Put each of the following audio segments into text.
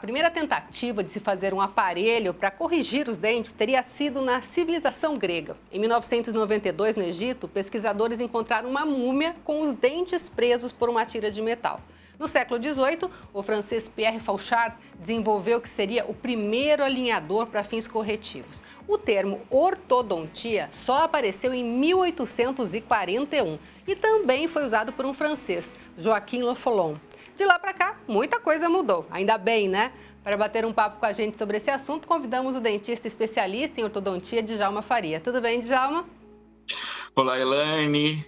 primeira tentativa de se fazer um aparelho para corrigir os dentes teria sido na civilização grega. Em 1992, no Egito, pesquisadores encontraram uma múmia com os dentes presos por uma tira de metal. No século XVIII, o francês Pierre Fauchard desenvolveu o que seria o primeiro alinhador para fins corretivos. O termo ortodontia só apareceu em 1841 e também foi usado por um francês, Joaquim Le Follon. De lá para cá, muita coisa mudou, ainda bem, né? Para bater um papo com a gente sobre esse assunto, convidamos o dentista especialista em ortodontia, Djalma Faria. Tudo bem, Djalma? Olá, Elaine.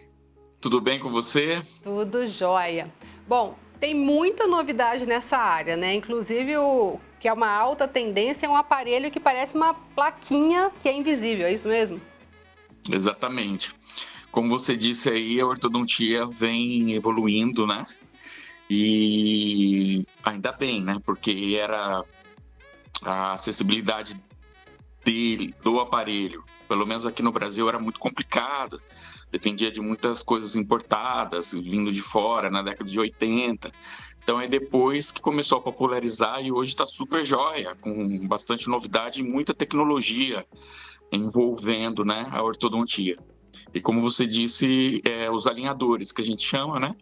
Tudo bem com você? Tudo jóia. Bom, tem muita novidade nessa área, né? Inclusive, o que é uma alta tendência é um aparelho que parece uma plaquinha que é invisível, é isso mesmo? Exatamente. Como você disse aí, a ortodontia vem evoluindo, né? E ainda bem, né? Porque era a acessibilidade do aparelho, pelo menos aqui no Brasil, era muito complicada. Dependia de muitas coisas importadas, vindo de fora, na década de 80. Então é depois que começou a popularizar e hoje está super jóia, com bastante novidade e muita tecnologia envolvendo, né, a ortodontia. E como você disse, os alinhadores, que a gente chama, né?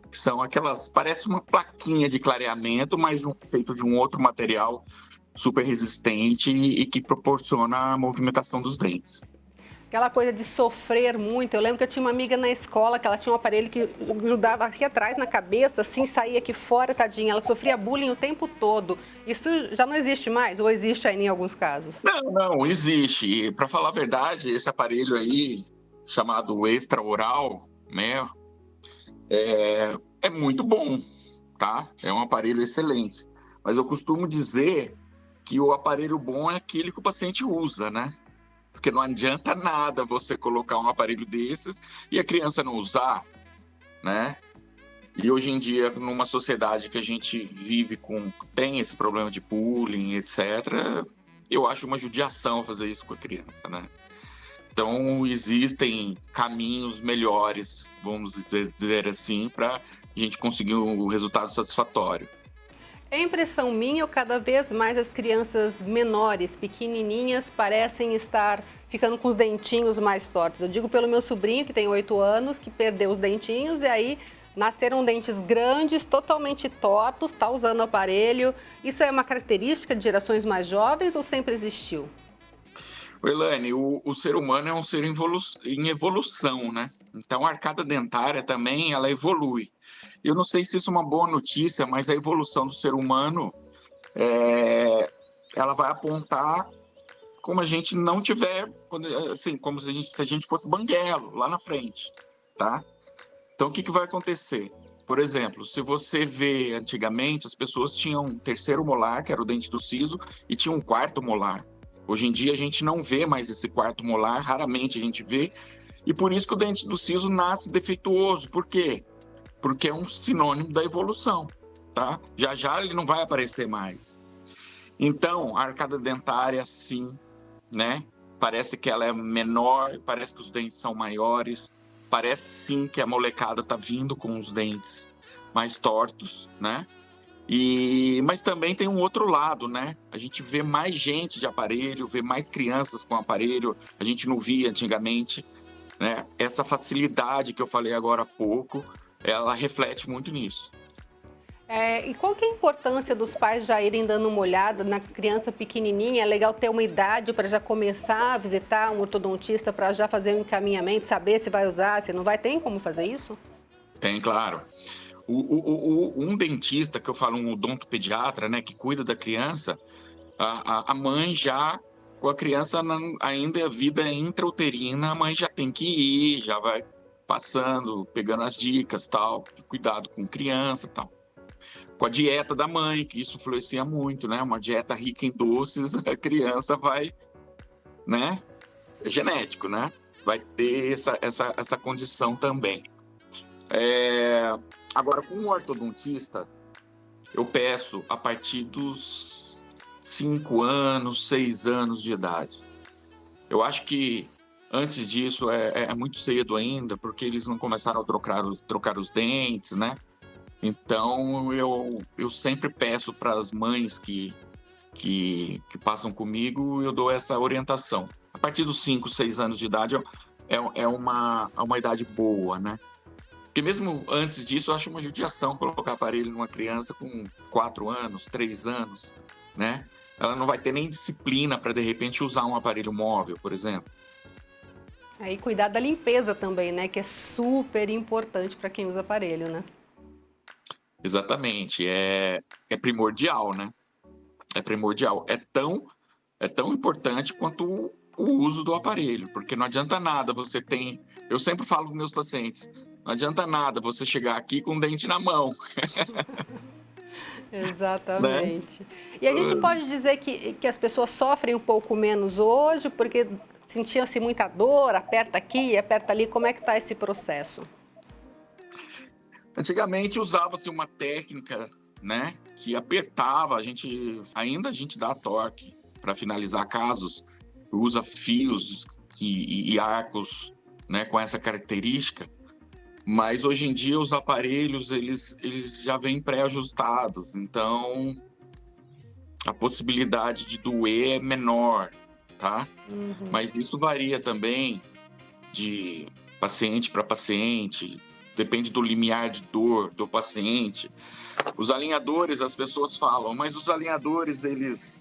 Que são aquelas, parece uma plaquinha de clareamento, mas feito de um outro material super resistente e que proporciona a movimentação dos dentes. Aquela coisa de sofrer muito. Eu lembro que eu tinha uma amiga na escola que ela tinha um aparelho que ajudava aqui atrás na cabeça, assim, saía aqui fora, tadinha. Ela sofria bullying o tempo todo. Isso já não existe mais? Ou existe ainda em alguns casos? Não, existe. E, para falar a verdade, esse aparelho aí, chamado extraoral, né, é muito bom, tá? É um aparelho excelente. Mas eu costumo dizer que o aparelho bom é aquele que o paciente usa, né? Porque não adianta nada você colocar um aparelho desses e a criança não usar, né? E hoje em dia, numa sociedade que a gente vive tem esse problema de bullying, etc., eu acho uma judiação fazer isso com a criança, né? Então, existem caminhos melhores, vamos dizer assim, para a gente conseguir um resultado satisfatório. É impressão minha ou cada vez mais as crianças menores, pequenininhas, parecem estar ficando com os dentinhos mais tortos? Eu digo pelo meu sobrinho, que tem 8 anos, que perdeu os dentinhos e aí nasceram dentes grandes, totalmente tortos, está usando o aparelho. Isso é uma característica de gerações mais jovens ou sempre existiu? Elaine, o ser humano é um ser em evolução, né? Então, a arcada dentária também, ela evolui. Eu não sei se isso é uma boa notícia, mas a evolução do ser humano, ela vai apontar como a gente não tiver, assim, como se a gente fosse banguelo lá na frente, tá? Então, o que vai acontecer? Por exemplo, se você vê antigamente, as pessoas tinham um terceiro molar, que era o dente do siso, e tinha um quarto molar. Hoje em dia, a gente não vê mais esse quarto molar, raramente a gente vê, e por isso que o dente do siso nasce defeituoso. Por quê? Porque é um sinônimo da evolução, tá? Já já ele não vai aparecer mais. Então, a arcada dentária, sim, né? Parece que ela é menor, parece que os dentes são maiores, parece sim que a molecada está vindo com os dentes mais tortos, né? Mas também tem um outro lado, né? A gente vê mais gente de aparelho, vê mais crianças com aparelho, a gente não via antigamente, né? Essa facilidade que eu falei agora há pouco, ela reflete muito nisso. E qual que é a importância dos pais já irem dando uma olhada na criança pequenininha? É legal ter uma idade para já começar a visitar um ortodontista para já fazer um encaminhamento, saber se vai usar, se não vai. Tem como fazer isso? Tem, claro. Um dentista, que eu falo, um odontopediatra, né, que cuida da criança, a mãe já, com a criança ainda a vida intrauterina, a mãe já tem que ir, já vai passando, pegando as dicas, tal, de cuidado com criança, tal. Com a dieta da mãe, que isso influencia muito, né? Uma dieta rica em doces, a criança vai, né? É genético, né? Vai ter essa condição também. Agora, com um ortodontista, eu peço a partir dos 5 anos, 6 anos de idade. Eu acho que antes disso é muito cedo ainda, porque eles não começaram a trocar os dentes, né? Então, eu sempre peço para as mães que passam comigo, eu dou essa orientação. A partir dos 5, 6 anos de idade é uma idade boa, né? Porque mesmo antes disso, eu acho uma judiação colocar aparelho numa criança com 4 anos, 3 anos, né? Ela não vai ter nem disciplina para, de repente, usar um aparelho móvel, por exemplo. Aí cuidar da limpeza também, né? Que é super importante para quem usa aparelho, né? Exatamente, é primordial, né? É primordial. É tão importante quanto o uso do aparelho, porque não adianta nada você tem. Eu sempre falo com meus pacientes, não adianta nada você chegar aqui com o dente na mão, né? Exatamente. E a gente pode dizer que as pessoas sofrem um pouco menos hoje, porque sentiam-se muita dor, aperta aqui, aperta ali. Como é que está esse processo? Antigamente usava-se uma técnica, né, que apertava, a gente dá torque para finalizar casos, usa fios e arcos, né, com essa característica, mas hoje em dia os aparelhos eles já vêm pré-ajustados, então a possibilidade de doer é menor, tá? Mas isso varia também de paciente para paciente, depende do limiar de dor do paciente. Os alinhadores, as pessoas falam, mas os alinhadores, eles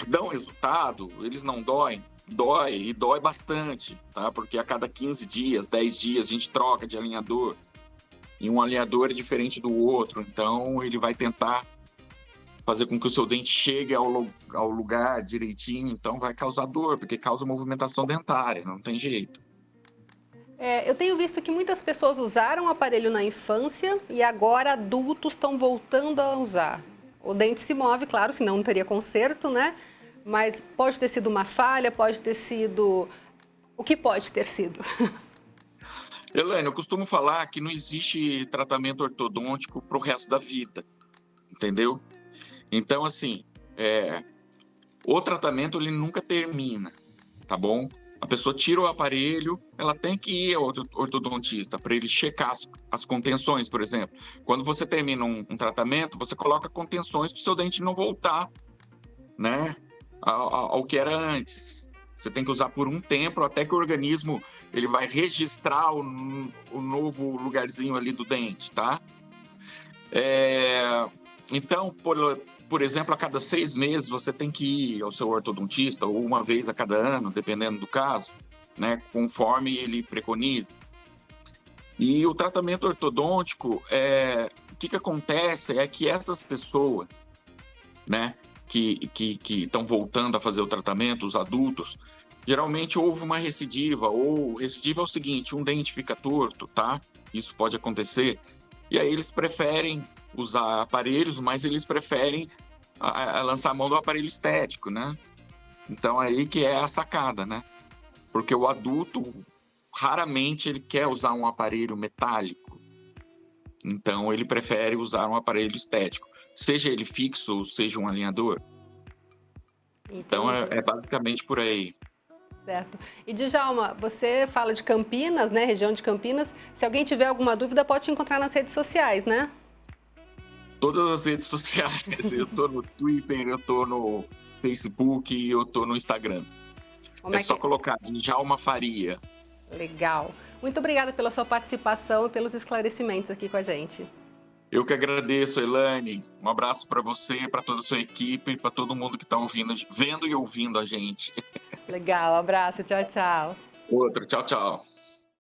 dão resultado? Eles não doem? Dói, e dói bastante, tá? Porque a cada 15 dias, 10 dias, a gente troca de alinhador. E um alinhador é diferente do outro, então ele vai tentar fazer com que o seu dente chegue ao lugar direitinho, então vai causar dor, porque causa movimentação dentária, não tem jeito. Eu tenho visto que muitas pessoas usaram o aparelho na infância e agora adultos estão voltando a usar. O dente se move, claro, senão não teria conserto, né? Mas pode ter sido uma falha, pode ter sido... O que pode ter sido? Elaine, eu costumo falar que não existe tratamento ortodôntico para o resto da vida, entendeu? Então, assim, o tratamento ele nunca termina, tá bom? A pessoa tira o aparelho, ela tem que ir ao ortodontista para ele checar as contenções, por exemplo. Quando você termina um tratamento, você coloca contenções para o seu dente não voltar, né, ao que era antes. Você tem que usar por um tempo até que o organismo ele vai registrar o novo lugarzinho ali do dente, tá? Então, por exemplo, a cada 6 meses você tem que ir ao seu ortodontista, ou uma vez a cada ano, dependendo do caso, né, conforme ele preconize. E o tratamento ortodôntico, o que acontece é que essas pessoas, né, que estão voltando a fazer o tratamento, os adultos, geralmente houve uma recidiva, ou recidiva é o seguinte, um dente fica torto, tá? Isso pode acontecer. E aí eles preferem usar aparelhos, mas eles preferem lançar a mão do aparelho estético, né? Então aí que é a sacada, né? Porque o adulto, raramente ele quer usar um aparelho metálico. Então ele prefere usar um aparelho estético, seja ele fixo ou seja um alinhador. Então é basicamente por aí. Certo. E Djalma, você fala de Campinas, né? Região de Campinas. Se alguém tiver alguma dúvida, pode te encontrar nas redes sociais, né? Todas as redes sociais. Eu tô no Twitter, eu tô no Facebook e eu tô no Instagram. Só colocar Djalma Faria. Legal. Muito obrigada pela sua participação e pelos esclarecimentos aqui com a gente. Eu que agradeço, Elaine. Um abraço para você, para toda a sua equipe, para todo mundo que está vendo e ouvindo a gente. Legal, abraço, tchau, tchau. Outro, tchau, tchau.